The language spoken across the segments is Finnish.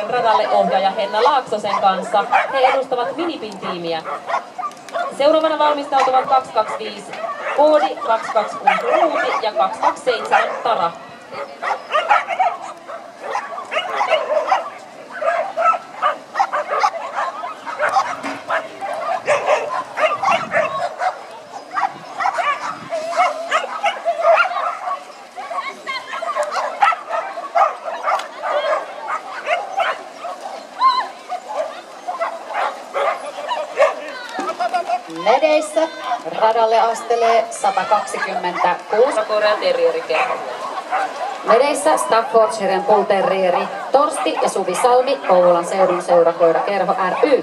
Radalle ohjaaja Henna Laaksosen kanssa. He edustavat Minipin-tiimiä. Seuraavana valmistautuvat 225 Koodi, 226 Ruuti ja 227 Tara. Medeissä radalle astelee 126 Korea Terrierikerho. Medeissä Staffordshiren Bull Terrieri Torsti ja Suvi Salmi Kouvolan seudun seurakoirakerho ry.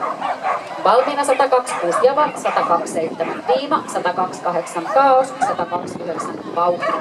Valmiina 126 Java, 127 Viima, 128 Kaos, 129 Vauhti.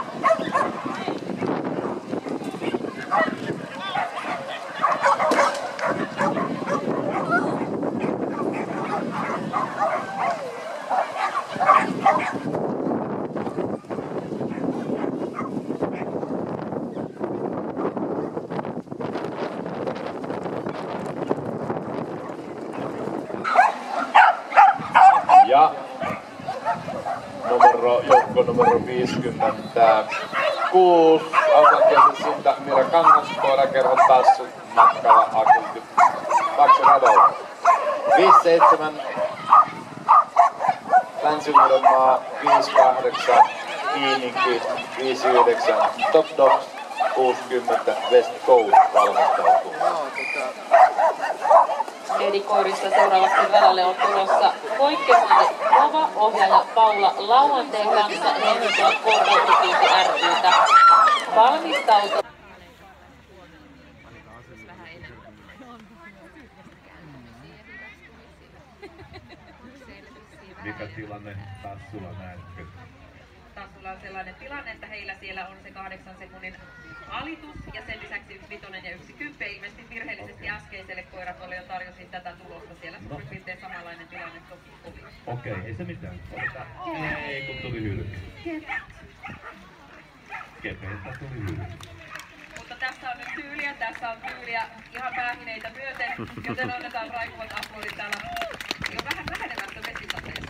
Ja joukko numero 56, Autankieltä Mira Kangas, koirakerho päässyt matkalla Akulti Maksuradalla. 57, Länsi-Uudenmaa, 58, Kiininki, 59, Top Dogs, 60, West Coast valmistautuu. Medikoirissa seuraavaksi radalle on tulossa poikkeusmainen Nova, ohjaaja Paula Lauanteen kanssa. He edustavat Korkeakoulutukiinti ry:tä. Valmistautuu. Mikä tilanne taas sulla näetkö? Taas sulla on sellainen tilanne, että heillä siellä on se 8 sekunnin alitus ja sen lisäksi 1 vitonen ja 1 kymppi. Ilmeisesti virheellisesti äskeiselle koirakolle jo tarjosin tätä tulosta. Siellä suurin piirtein samanlainen tilanne toki oli. Okei, ei se mitään. Ei, kun tuli hylky. Kepeiltä tuli hylky. Mutta tässä on nyt tyyliä ihan päähineitä myöten, joten otetaan raikuvat aplodit täällä jo vähän vähenevässä vesisateessa.